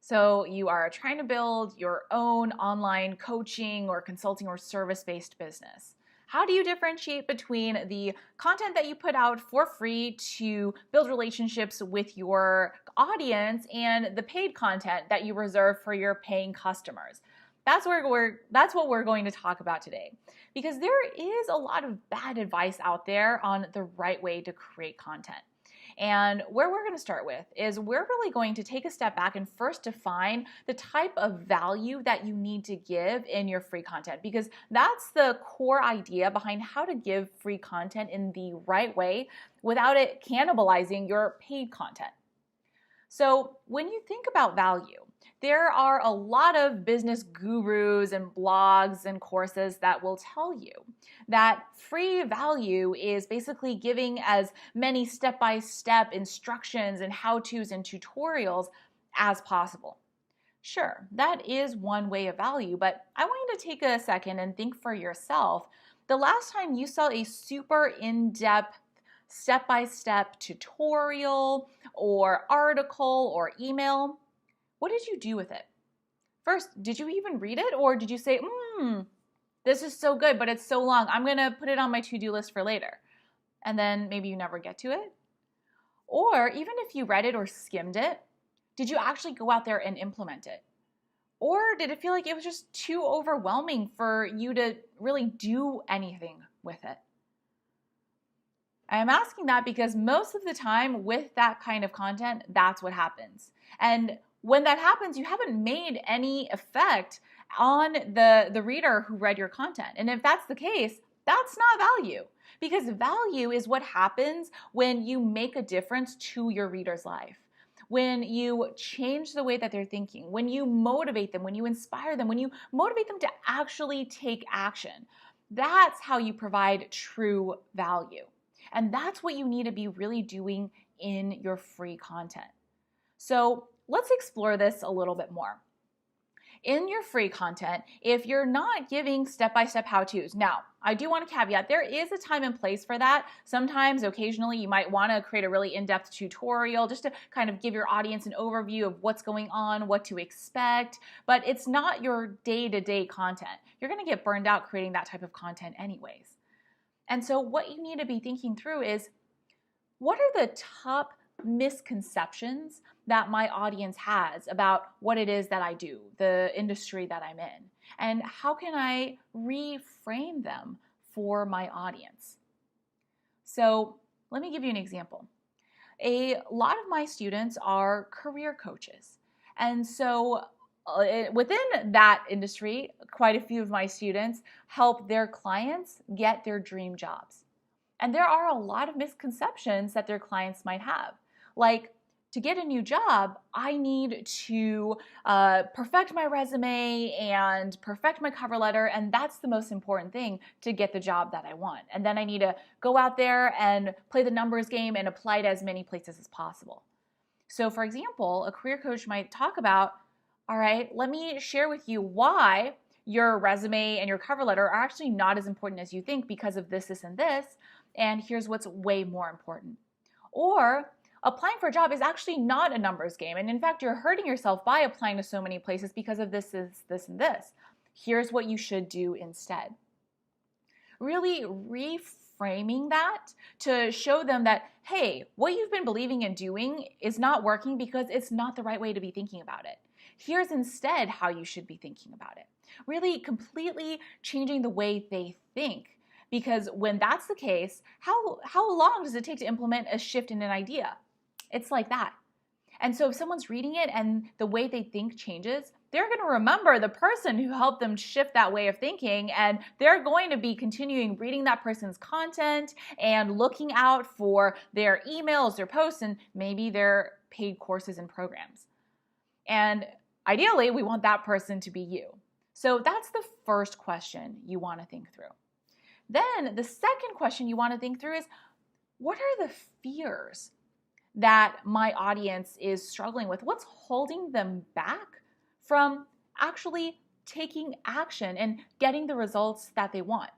So you are trying to build your own online coaching or consulting or service-based business. How do you differentiate between the content that you put out for free to build relationships with your audience and the paid content that you reserve for your paying customers? That's what we're going to talk about today, because there is a lot of bad advice out there on the right way to create content. And where we're going to start with is we're really going to take a step back and first define the type of value that you need to give in your free content, because that's the core idea behind how to give free content in the right way without it cannibalizing your paid content. So when you think about value, there are a lot of business gurus and blogs and courses that will tell you that free value is basically giving as many step-by-step instructions and how-tos and tutorials as possible. Sure, that is one way of value, but I want you to take a second and think for yourself. The last time you saw a super in-depth step-by-step tutorial or article or email, what did you do with it? First, did you even read it, or did you say, this is so good, but it's so long, I'm going to put it on my to-do list for later, and then maybe you never get to it? Or even if you read it or skimmed it, did you actually go out there and implement it? Or did it feel like it was just too overwhelming for you to really do anything with it? I am asking that because most of the time with that kind of content, that's what happens. And when that happens, you haven't made any effect on the reader who read your content. And if that's the case, that's not value, because value is what happens when you make a difference to your reader's life, when you change the way that they're thinking, when you motivate them, when you inspire them, when you motivate them to actually take action. That's how you provide true value. And that's what you need to be really doing in your free content. So let's explore this a little bit more. In your free content, if you're not giving step-by-step how-tos, now, I do want to caveat, there is a time and place for that. Sometimes, occasionally, you might want to create a really in-depth tutorial just to kind of give your audience an overview of what's going on, what to expect, but it's not your day-to-day content. You're going to get burned out creating that type of content anyways. And so what you need to be thinking through is, what are the top misconceptions that my audience has about what it is that I do, the industry that I'm in, and how can I reframe them for my audience? So let me give you an example. A lot of my students are career coaches. And so within that industry, quite a few of my students help their clients get their dream jobs. And there are a lot of misconceptions that their clients might have. Like, to get a new job, I need to perfect my resume and perfect my cover letter, and that's the most important thing to get the job that I want. And then I need to go out there and play the numbers game and apply to as many places as possible. So for example, a career coach might talk about, all right, let me share with you why your resume and your cover letter are actually not as important as you think because of this, this, and this, and here's what's way more important. Or applying for a job is actually not a numbers game, and in fact, you're hurting yourself by applying to so many places because of this, this, and this. Here's what you should do instead. Really reframing that to show them that, hey, what you've been believing and doing is not working because it's not the right way to be thinking about it. Here's instead how you should be thinking about it. Really completely changing the way they think. Because when that's the case, how long does it take to implement a shift in an idea? It's like that. And so if someone's reading it and the way they think changes, they're going to remember the person who helped them shift that way of thinking, and they're going to be continuing reading that person's content and looking out for their emails, their posts, and maybe their paid courses and programs. And ideally, we want that person to be you. So that's the first question you want to think through. Then the second question you want to think through is, what are the fears that my audience is struggling with? What's holding them back from actually taking action and getting the results that they want?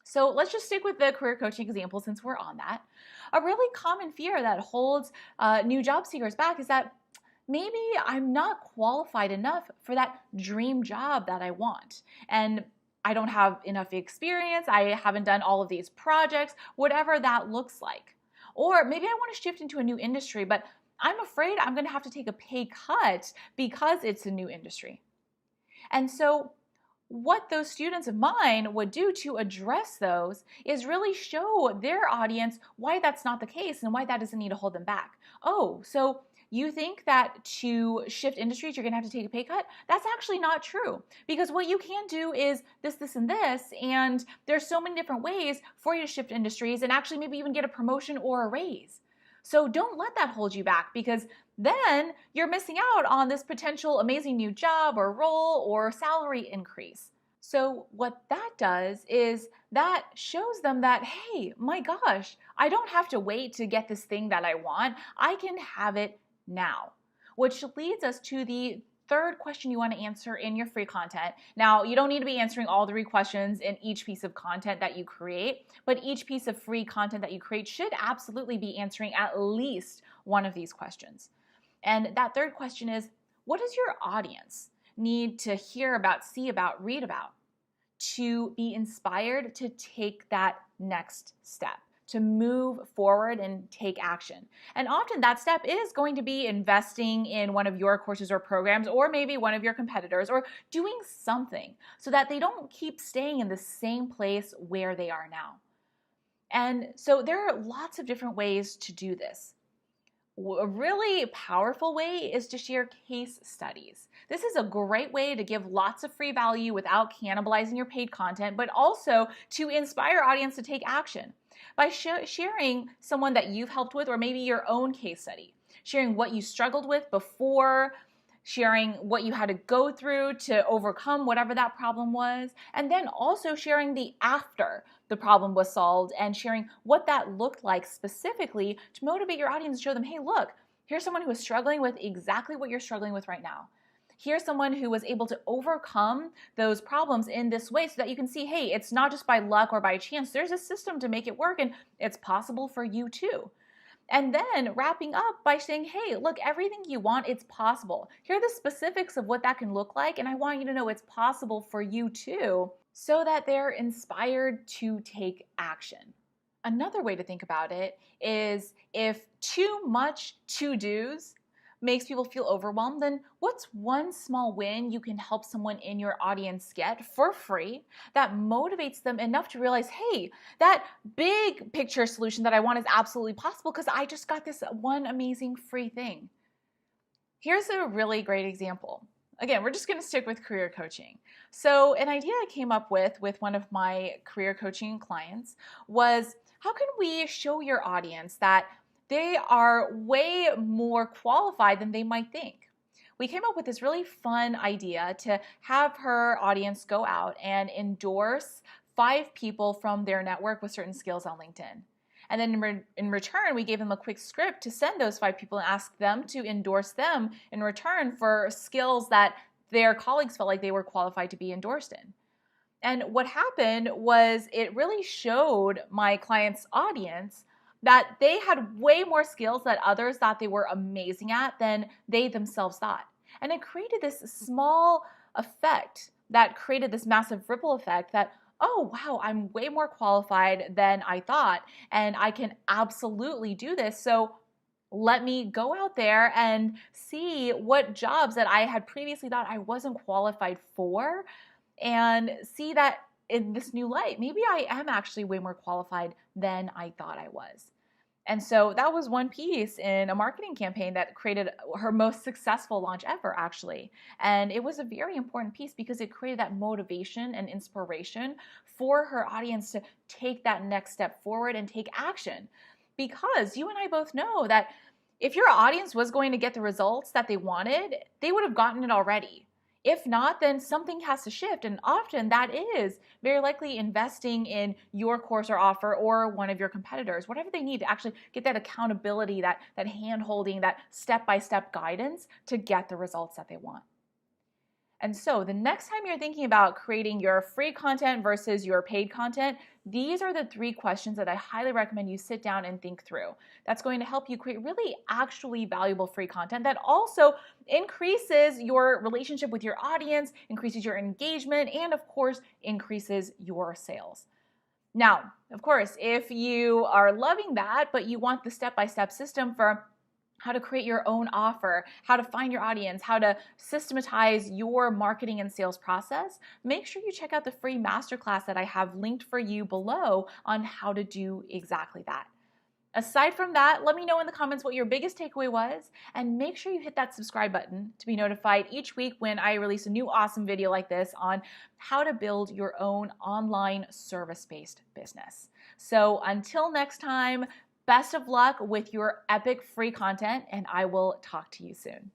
So let's just stick with the career coaching example since we're on that. A really common fear that holds new job seekers back is that maybe I'm not qualified enough for that dream job that I want. And I don't have enough experience. I haven't done all of these projects, whatever that looks like. Or maybe I want to shift into a new industry, but I'm afraid I'm going to have to take a pay cut because it's a new industry. And so what those students of mine would do to address those is really show their audience why that's not the case and why that doesn't need to hold them back. Oh, so you think that to shift industries, you're going to have to take a pay cut? That's actually not true, because what you can do is this, and this, and there's so many different ways for you to shift industries and actually maybe even get a promotion or a raise. So don't let that hold you back, because then you're missing out on this potential amazing new job or role or salary increase. So what that does is that shows them that, hey, my gosh, I don't have to wait to get this thing that I want. I can have it now, which leads us to the third question you want to answer in your free content. Now, you don't need to be answering all 3 questions in each piece of content that you create, but each piece of free content that you create should absolutely be answering at least one of these questions. And that third question is, what does your audience need to hear about, see about, read about to be inspired to take that next step, to move forward and take action? And often that step is going to be investing in one of your courses or programs, or maybe one of your competitors, or doing something so that they don't keep staying in the same place where they are now. And so there are lots of different ways to do this. A really powerful way is to share case studies. This is a great way to give lots of free value without cannibalizing your paid content, but also to inspire audience to take action. By sharing someone that you've helped with, or maybe your own case study, sharing what you struggled with before, sharing what you had to go through to overcome whatever that problem was, and then also sharing the after the problem was solved and sharing what that looked like specifically to motivate your audience, show them, hey, look, here's someone who is struggling with exactly what you're struggling with right now. Here's someone who was able to overcome those problems in this way, so that you can see, hey, it's not just by luck or by chance. There's a system to make it work, and it's possible for you too. And then wrapping up by saying, hey, look, everything you want, it's possible. Here are the specifics of what that can look like, and I want you to know it's possible for you too, so that they're inspired to take action. Another way to think about it is, if too much to-dos makes people feel overwhelmed, then what's one small win you can help someone in your audience get for free that motivates them enough to realize, hey, that big picture solution that I want is absolutely possible because I just got this one amazing free thing. Here's a really great example. Again, we're just going to stick with career coaching. So an idea I came up with one of my career coaching clients was, how can we show your audience that they are way more qualified than they might think? We came up with this really fun idea to have her audience go out and endorse 5 people from their network with certain skills on LinkedIn. And then in return, we gave them a quick script to send those 5 people and ask them to endorse them in return for skills that their colleagues felt like they were qualified to be endorsed in. And what happened was, it really showed my client's audience that they had way more skills that others thought they were amazing at than they themselves thought. And it created this small effect that created this massive ripple effect that, oh, wow, I'm way more qualified than I thought, and I can absolutely do this. So let me go out there and see what jobs that I had previously thought I wasn't qualified for, and see that in this new light, maybe I am actually way more qualified than I thought I was. And so that was one piece in a marketing campaign that created her most successful launch ever, actually. And it was a very important piece because it created that motivation and inspiration for her audience to take that next step forward and take action. Because you and I both know that if your audience was going to get the results that they wanted, they would have gotten it already. If not, then something has to shift, and often that is very likely investing in your course or offer or one of your competitors, whatever they need to actually get that accountability, that hand-holding, that step-by-step guidance to get the results that they want. And so the next time you're thinking about creating your free content versus your paid content, these are the 3 questions that I highly recommend you sit down and think through. That's going to help you create really actually valuable free content that also increases your relationship with your audience, increases your engagement, and of course, increases your sales. Now, of course, if you are loving that, but you want the step-by-step system for how to create your own offer, how to find your audience, how to systematize your marketing and sales process, make sure you check out the free masterclass that I have linked for you below on how to do exactly that. Aside from that, let me know in the comments what your biggest takeaway was, and make sure you hit that subscribe button to be notified each week when I release a new awesome video like this on how to build your own online service-based business. So until next time, best of luck with your epic free content, and I will talk to you soon.